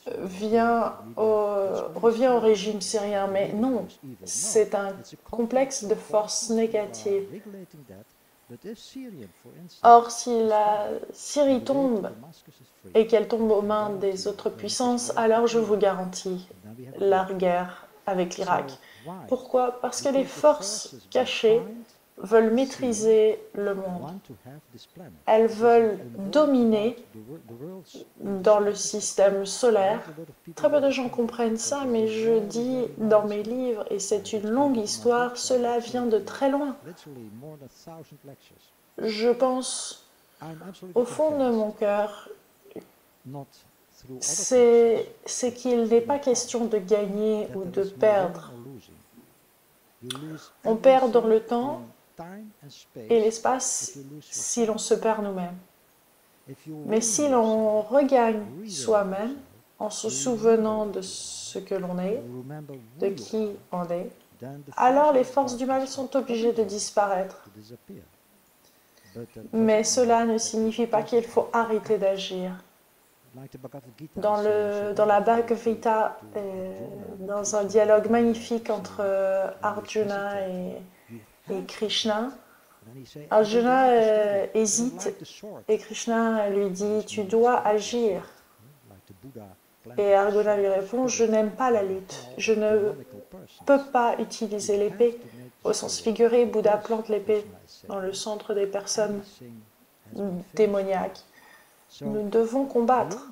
revient au régime syrien, mais non, c'est un complexe de forces négatives. Or, si la Syrie tombe et qu'elle tombe aux mains des autres puissances, alors je vous garantis la guerre avec l'Irak. Pourquoi? Parce que les forces cachées veulent maîtriser le monde. Elles veulent dominer dans le système solaire. Très peu de gens comprennent ça, mais je dis dans mes livres, et c'est une longue histoire, cela vient de très loin. Je pense, au fond de mon cœur, c'est qu'il n'est pas question de gagner ou de perdre. On perd dans le temps et l'espace si l'on se perd nous-mêmes. Mais si l'on regagne soi-même en se souvenant de ce que l'on est, de qui on est, alors les forces du mal sont obligées de disparaître. Mais cela ne signifie pas qu'il faut arrêter d'agir. Dans la Bhagavad Gita, dans un dialogue magnifique entre Arjuna et Krishna, Arjuna hésite et Krishna lui dit « Tu dois agir ». Et Arjuna lui répond « Je n'aime pas la lutte, je ne peux pas utiliser l'épée ». Au sens figuré, Bouddha plante l'épée dans le centre des personnes démoniaques. Nous devons combattre,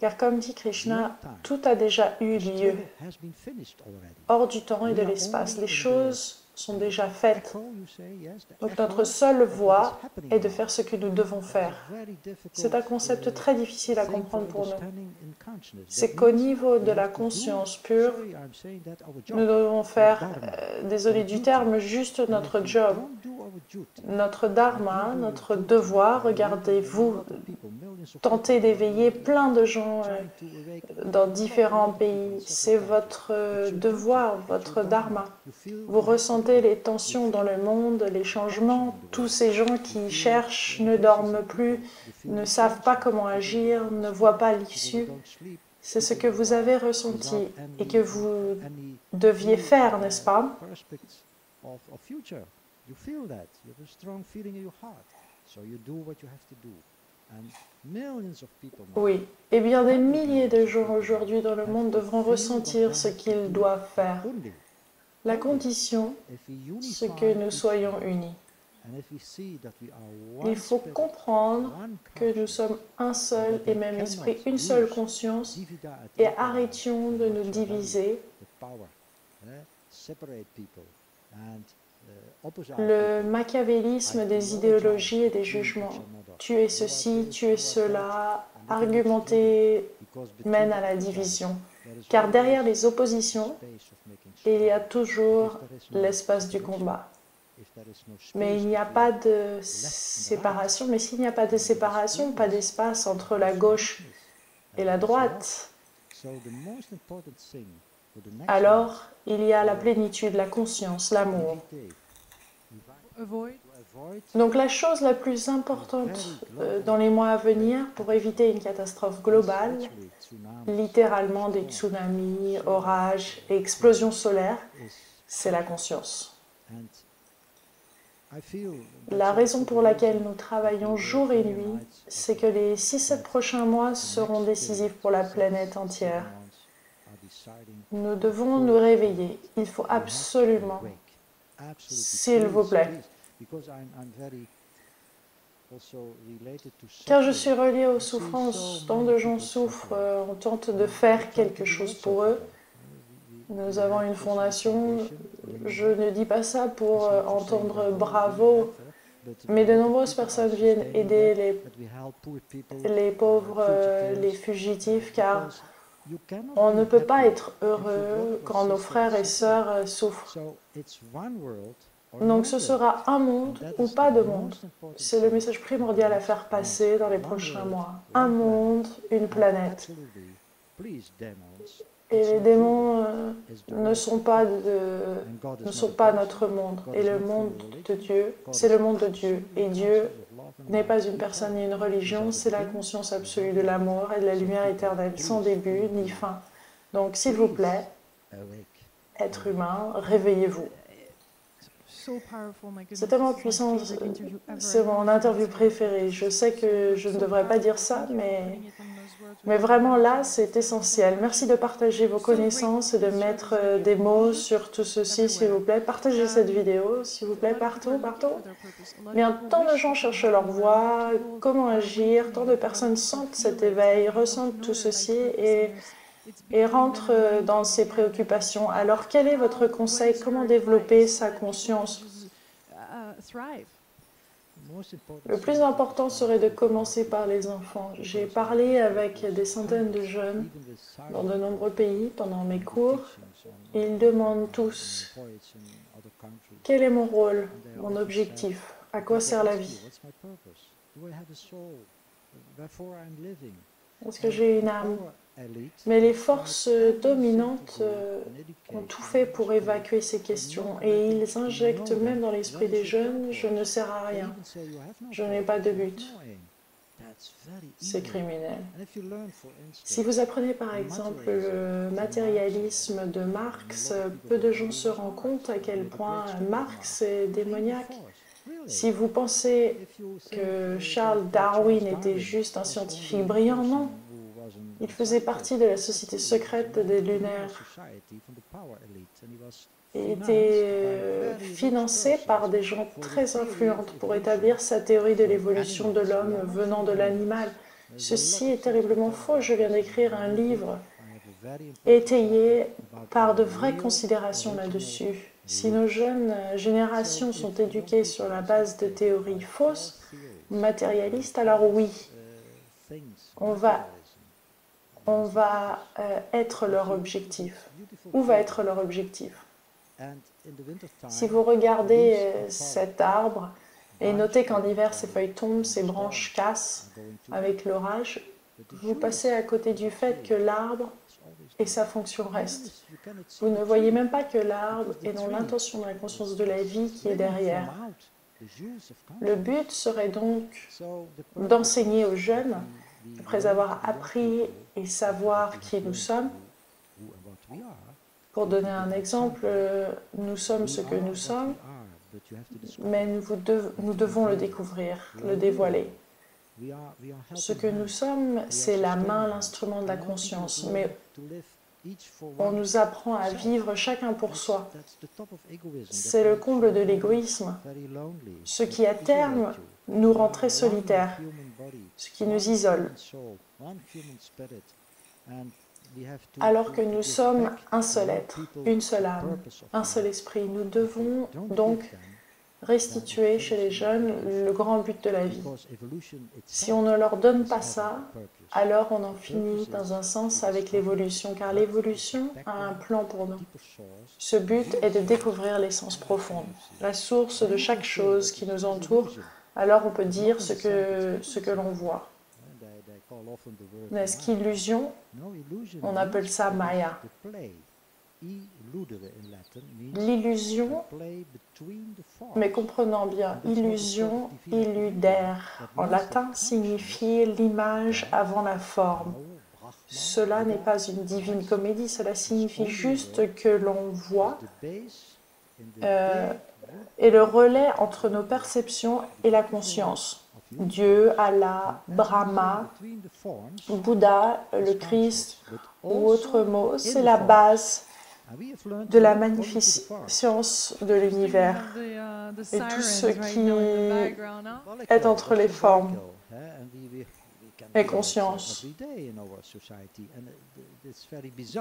car comme dit Krishna, tout a déjà eu lieu, hors du temps et de l'espace. Les choses sont déjà faites. Donc notre seule voie est de faire ce que nous devons faire. C'est un concept très difficile à comprendre pour nous. C'est qu'au niveau de la conscience pure, nous devons faire, désolé du terme, juste notre job, notre dharma, notre devoir. Regardez-vous, tentez d'éveiller plein de gens dans différents pays. C'est votre devoir, votre dharma. Vous ressentez les tensions dans le monde, les changements. Tous ces gens qui cherchent, ne dorment plus, ne savent pas comment agir, ne voient pas l'issue. C'est ce que vous avez ressenti et que vous deviez faire, n'est-ce pas? Oui. Eh bien, des milliers de gens aujourd'hui dans le monde devront ressentir ce qu'ils doivent faire. La condition, c'est que nous soyons unis. Il faut comprendre que nous sommes un seul et même esprit, une seule conscience, et arrêtions de nous diviser. Le machiavélisme des idéologies et des jugements. Tu es ceci, tu es cela, argumenter mène à la division. Car derrière les oppositions, il y a toujours l'espace du combat. Mais il n'y a pas de séparation. Mais s'il n'y a pas de séparation, pas d'espace entre la gauche et la droite, alors il y a la plénitude, la conscience, l'amour. Donc la chose la plus importante dans les mois à venir pour éviter une catastrophe globale, littéralement des tsunamis, orages et explosions solaires, c'est la conscience. La raison pour laquelle nous travaillons jour et nuit, c'est que les 6-7 prochains mois seront décisifs pour la planète entière. Nous devons nous réveiller. Il faut absolument, s'il vous plaît. Car je suis reliée aux souffrances. Tant de gens souffrent, on tente de faire quelque chose pour eux. Nous avons une fondation. Je ne dis pas ça pour entendre bravo, mais de nombreuses personnes viennent aider les pauvres, les fugitifs, car on ne peut pas être heureux quand nos frères et sœurs souffrent. Donc ce sera un monde ou pas de monde. C'est le message primordial à faire passer dans les prochains mois. Un monde, une planète. Et les démons ne sont pas notre monde. Et le monde de Dieu, c'est le monde de Dieu. Et Dieu n'est pas une personne ni une religion, c'est la conscience absolue de l'amour et de la lumière éternelle, sans début ni fin. Donc s'il vous plaît, êtres humains, réveillez-vous. C'est tellement puissant, c'est mon interview préférée. Je sais que je ne devrais pas dire ça, mais vraiment là, c'est essentiel. Merci de partager vos connaissances et de mettre des mots sur tout ceci, s'il vous plaît. Partagez cette vidéo, s'il vous plaît, partout, partout. Bien, tant de gens cherchent leur voie, comment agir, tant de personnes sentent cet éveil, ressentent tout ceci et rentrent dans ces préoccupations. Alors, quel est votre conseil? Comment développer sa conscience? Le plus important serait de commencer par les enfants. J'ai parlé avec des centaines de jeunes dans de nombreux pays pendant mes cours. Ils demandent tous « Quel est mon rôle, mon objectif? À quoi sert la vie? Est-ce que j'ai une âme ?» Mais les forces dominantes ont tout fait pour évacuer ces questions et ils injectent même dans l'esprit des jeunes « je ne sers à rien, je n'ai pas de but ». C'est criminel. Si vous apprenez par exemple le matérialisme de Marx, peu de gens se rendent compte à quel point Marx est démoniaque. Si vous pensez que Charles Darwin était juste un scientifique brillant, non. Il faisait partie de la société secrète des lunaires. Il était financé par des gens très influents pour établir sa théorie de l'évolution de l'homme venant de l'animal. Ceci est terriblement faux. Je viens d'écrire un livre étayé par de vraies considérations là-dessus. Si nos jeunes générations sont éduquées sur la base de théories fausses, matérialistes, alors oui, on va être leur objectif. Où va être leur objectif? Si vous regardez cet arbre, Et notez qu'en hiver, ces feuilles tombent, ces branches cassent avec l'orage. Vous passez à côté du fait que l'arbre et sa fonction restent. Vous ne voyez même pas que l'arbre est dans l'intention de la conscience de la vie qui est derrière. Le but serait donc d'enseigner aux jeunes, après avoir appris et savoir qui nous sommes. Pour donner un exemple, nous sommes ce que nous sommes, mais nous devons le découvrir, le dévoiler. Ce que nous sommes, c'est la main, l'instrument de la conscience, mais on nous apprend à vivre chacun pour soi. C'est le comble de l'égoïsme, ce qui à terme nous rend très solitaires, ce qui nous isole. Alors que nous sommes un seul être, une seule âme, un seul esprit, nous devons donc restituer chez les jeunes le grand but de la vie. Si on ne leur donne pas ça, alors on en finit dans un sens avec l'évolution, car l'évolution a un plan pour nous. Ce but est de découvrir l'essence profonde, la source de chaque chose qui nous entoure, alors on peut dire ce que l'on voit. N'est-ce qu'illusion? On appelle ça Maya. L'illusion, mais comprenons bien, illusion, illudere, en latin signifie l'image avant la forme. Cela n'est pas une divine comédie, cela signifie juste que l'on voit est le relais entre nos perceptions et la conscience. Dieu, Allah, Brahma, Bouddha, le Christ ou autre mot, c'est la base de la magnificence de l'univers et tout ce qui est entre les formes et conscience.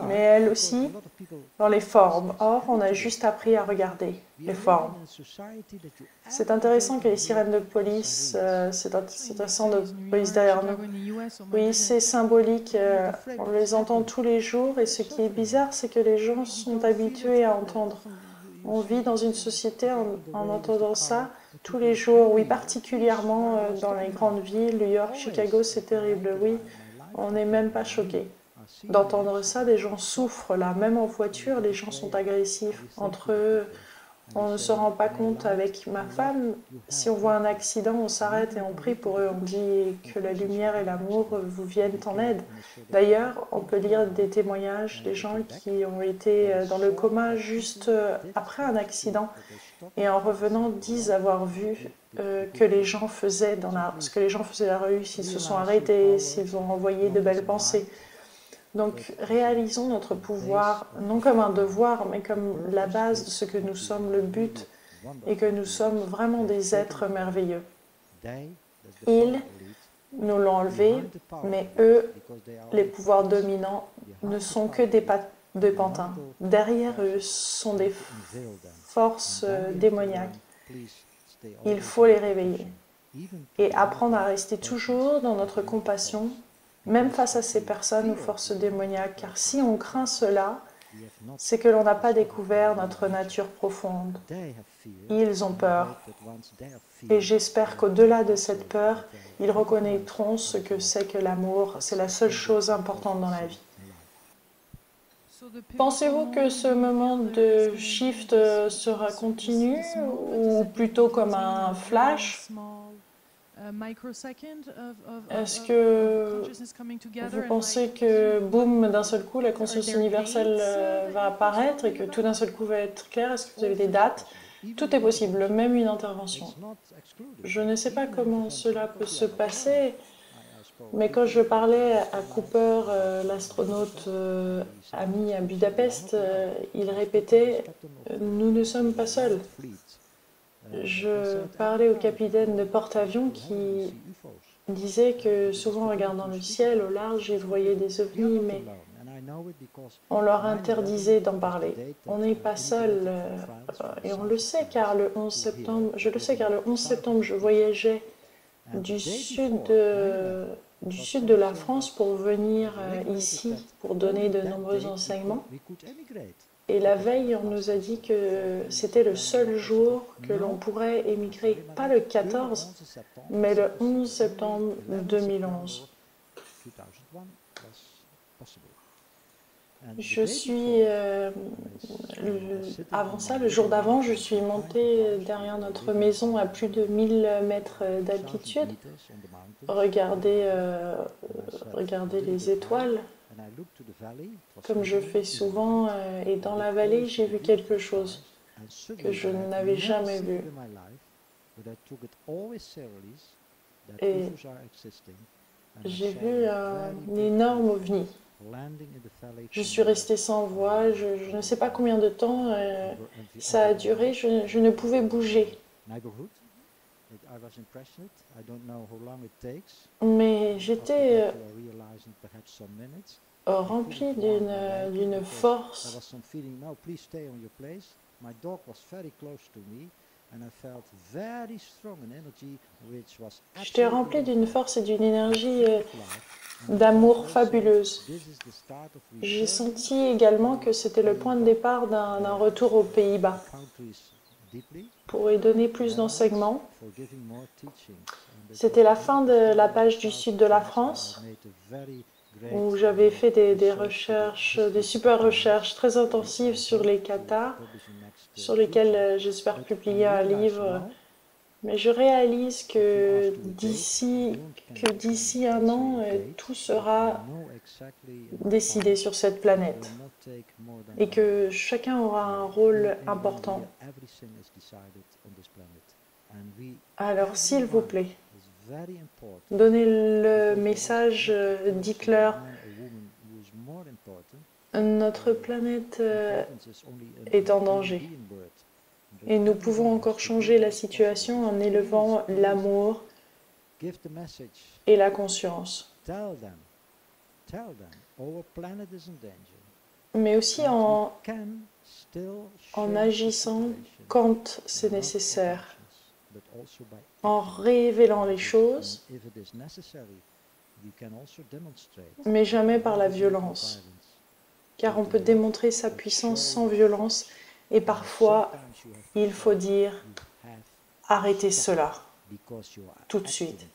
Mais elle aussi dans les formes. Or, on a juste appris à regarder les formes. C'est intéressant que les sirènes de police, c'est un centre de police derrière nous. Oui, c'est symbolique, on les entend tous les jours et ce qui est bizarre, c'est que les gens sont habitués à entendre. On vit dans une société en entendant ça tous les jours, oui, particulièrement dans les grandes villes, New York, Chicago, c'est terrible, oui, on n'est même pas choqué d'entendre ça, des gens souffrent là, même en voiture, les gens sont agressifs entre eux. On ne se rend pas compte avec ma femme, si on voit un accident, on s'arrête et on prie pour eux, on dit que la lumière et l'amour vous viennent en aide. D'ailleurs, on peut lire des témoignages des gens qui ont été dans le coma juste après un accident et en revenant disent avoir vu que les gens faisaient ce que les gens faisaient dans la rue, s'ils se sont arrêtés, s'ils ont envoyé de belles pensées. Donc réalisons notre pouvoir, non comme un devoir, mais comme la base de ce que nous sommes, le but, et que nous sommes vraiment des êtres merveilleux. Ils nous l'ont enlevé, mais eux, les pouvoirs dominants, ne sont que des pantins. Derrière eux sont des forces démoniaques. Il faut les réveiller et apprendre à rester toujours dans notre compassion, même face à ces personnes ou forces démoniaques, car si on craint cela, c'est que l'on n'a pas découvert notre nature profonde. Ils ont peur. Et j'espère qu'au-delà de cette peur, ils reconnaîtront ce que c'est que l'amour. C'est la seule chose importante dans la vie. Pensez-vous que ce moment de shift sera continu ou plutôt comme un flash? Est-ce que vous pensez que, boum, d'un seul coup, la conscience universelle va apparaître et que tout d'un seul coup va être clair? Est-ce que vous avez des dates? Tout est possible, même une intervention. Je ne sais pas comment cela peut se passer, mais quand je parlais à Cooper, l'astronaute ami à Budapest, il répétait « Nous ne sommes pas seuls ». Je parlais au capitaine de porte-avions qui disait que souvent en regardant le ciel au large, il voyait des ovnis, mais on leur interdisait d'en parler. On n'est pas seul, et on le sait car le 11 septembre, je le sais car le 11 septembre, je voyageais du sud de la France pour venir ici, pour donner de nombreux enseignements. Et la veille, on nous a dit que c'était le seul jour que l'on pourrait émigrer, pas le 14, mais le 11 septembre 2011. Je suis, avant ça, le jour d'avant, je suis montée derrière notre maison à plus de 1000 mètres d'altitude, regarder les étoiles, comme je fais souvent, et dans la vallée, j'ai vu quelque chose que je n'avais jamais vu. Et j'ai vu un énorme ovni. Je suis restée sans voix, je ne sais pas combien de temps ça a duré, je ne pouvais bouger. Mais j'étais remplie d'une force. J'étais remplie d'une force et d'une énergie d'amour fabuleuse. J'ai senti également que c'était le point de départ d'un retour aux Pays-Bas. Pour y donner plus d'enseignements, c'était la fin de la page du sud de la France, où j'avais fait des recherches, des super recherches très intensives sur les Cathares, sur lesquelles j'espère publier un livre. Mais je réalise que d'ici un an, tout sera décidé sur cette planète et que chacun aura un rôle important. Alors, s'il vous plaît, donnez le message d'Hitler. Notre planète est en danger. Et nous pouvons encore changer la situation en élevant l'amour et la conscience. Mais aussi en agissant quand c'est nécessaire, en révélant les choses, mais jamais par la violence. Car on peut démontrer sa puissance sans violence et parfois il faut dire arrêtez cela tout de suite.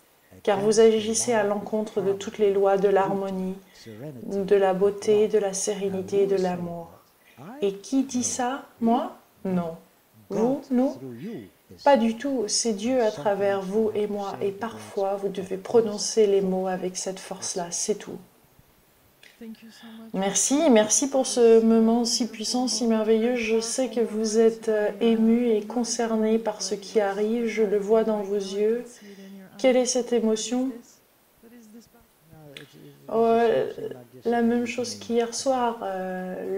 Car vous agissez à l'encontre de toutes les lois de l'harmonie, de la beauté, de la sérénité et de l'amour. Et qui dit ça? Moi? Non. Vous? Nous? Pas du tout. C'est Dieu à travers vous et moi. Et parfois, vous devez prononcer les mots avec cette force-là. C'est tout. Merci pour ce moment si puissant, si merveilleux. Je sais que vous êtes ému et concerné par ce qui arrive. Je le vois dans vos yeux. Quelle est cette émotion? La même chose qu'hier soir,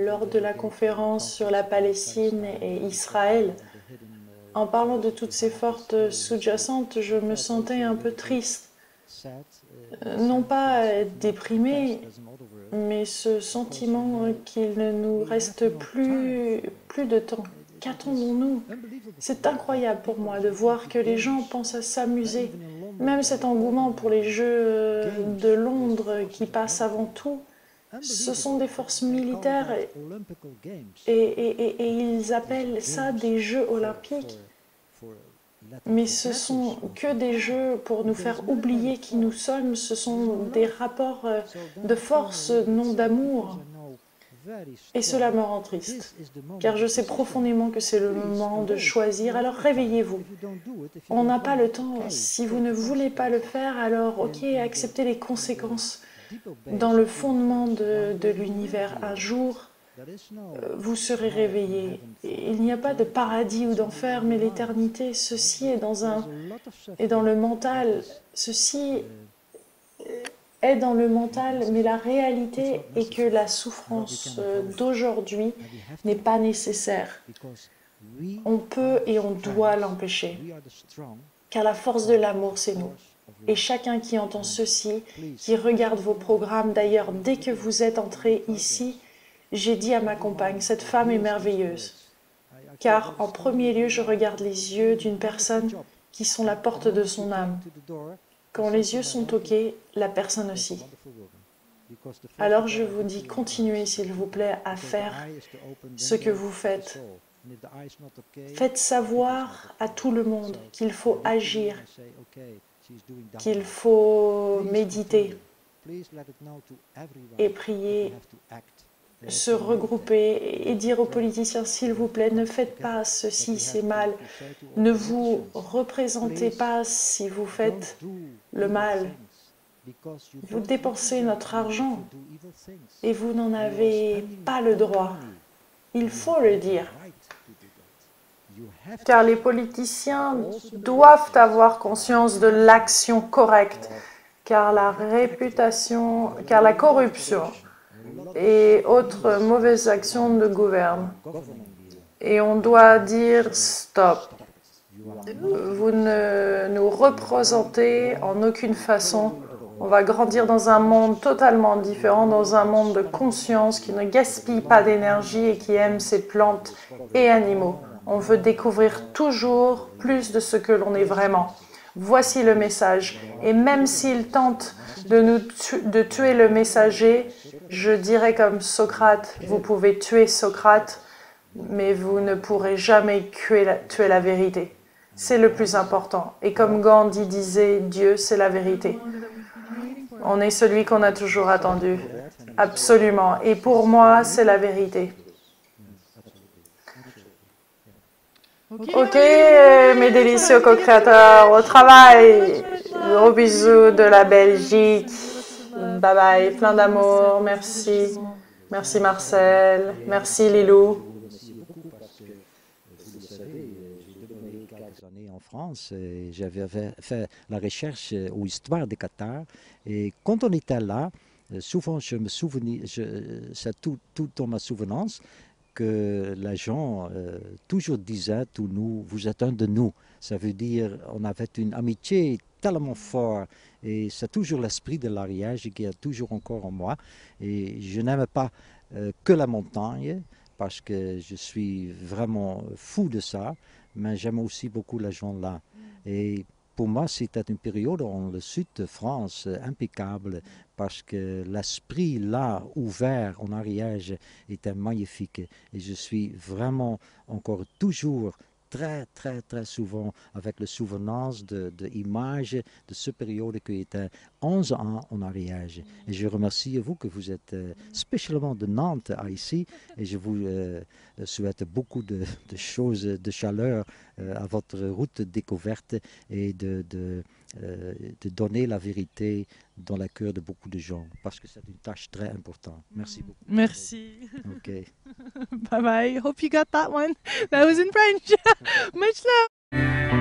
lors de la conférence sur la Palestine et Israël. En parlant de toutes ces forces sous-jacentes, je me sentais un peu triste. Non pas déprimée, mais ce sentiment qu'il ne nous reste plus de temps. Qu'attendons-nous? C'est incroyable pour moi de voir que les gens pensent à s'amuser. Même cet engouement pour les Jeux de Londres qui passent avant tout, ce sont des forces militaires et ils appellent ça des Jeux olympiques. Mais ce sont que des jeux pour nous faire oublier qui nous sommes. Ce sont des rapports de force, non d'amour. Et cela me rend triste, car je sais profondément que c'est le moment de choisir. Alors réveillez-vous. On n'a pas le temps. Si vous ne voulez pas le faire, alors ok, acceptez les conséquences. Dans le fondement de l'univers, un jour, vous serez réveillés. Il n'y a pas de paradis ou d'enfer, mais l'éternité, ceci est dans le mental. Ceci est dans le mental, mais la réalité est que la souffrance d'aujourd'hui n'est pas nécessaire. On peut et on doit l'empêcher, car la force de l'amour, c'est nous. Et chacun qui entend ceci, qui regarde vos programmes, d'ailleurs, dès que vous êtes entré ici, j'ai dit à ma compagne, cette femme est merveilleuse, car en premier lieu, je regarde les yeux d'une personne qui sont la porte de son âme. Quand les yeux sont OK, la personne aussi. Alors je vous dis, continuez s'il vous plaît à faire ce que vous faites. Faites savoir à tout le monde qu'il faut agir, qu'il faut méditer et prier, se regrouper et dire aux politiciens, s'il vous plaît, ne faites pas ceci, c'est mal. Ne vous représentez pas si vous faites le mal. Vous dépensez notre argent et vous n'en avez pas le droit. Il faut le dire. Car les politiciens doivent avoir conscience de l'action correcte, car la réputation, car la corruption et autres mauvaises actions nous gouvernent. Et on doit dire stop. Vous ne nous représentez en aucune façon. On va grandir dans un monde totalement différent, dans un monde de conscience qui ne gaspille pas d'énergie et qui aime ses plantes et animaux. On veut découvrir toujours plus de ce que l'on est vraiment. Voici le message. Et même s'il tente de tuer le messager, je dirais comme Socrate, vous pouvez tuer Socrate, mais vous ne pourrez jamais tuer la vérité. C'est le plus important. Et comme Gandhi disait, Dieu, c'est la vérité. On est celui qu'on a toujours attendu. Absolument. Et pour moi, c'est la vérité. Ok, mes délicieux co-créateurs, au travail. Gros bisous de la Belgique. Bye bye, plein d'amour. Merci. Merci Marcel. Merci Lilou. Merci beaucoup parce que, vous le savez, j'ai demeuré quelques années en France et j'avais fait la recherche ou histoire de Qatar. Et quand on était là, souvent je me souvenais, c'est tout dans ma souvenance, que les gens toujours disaient, tous nous, vous êtes un de nous. Ça veut dire, on avait une amitié tellement forte et c'est toujours l'esprit de l'Ariège qui est toujours encore en moi. Et je n'aime pas que la montagne parce que je suis vraiment fou de ça, mais j'aime aussi beaucoup les gens là. Et pour moi, c'était une période dans le sud de France impeccable parce que l'esprit là, ouvert en Ariège, était magnifique. Et je suis vraiment encore toujours très souvent avec le souvenance de images de ce période qui était 11 ans en Ariège. Et je remercie vous que vous êtes spécialement de Nantes à ici et je vous souhaite beaucoup de choses, de chaleur à votre route découverte et de donner la vérité dans le cœur de beaucoup de gens parce que c'est une tâche très importante. Merci beaucoup. Merci. Ok. Bye bye. Hope you got that one. That was in French. Much love.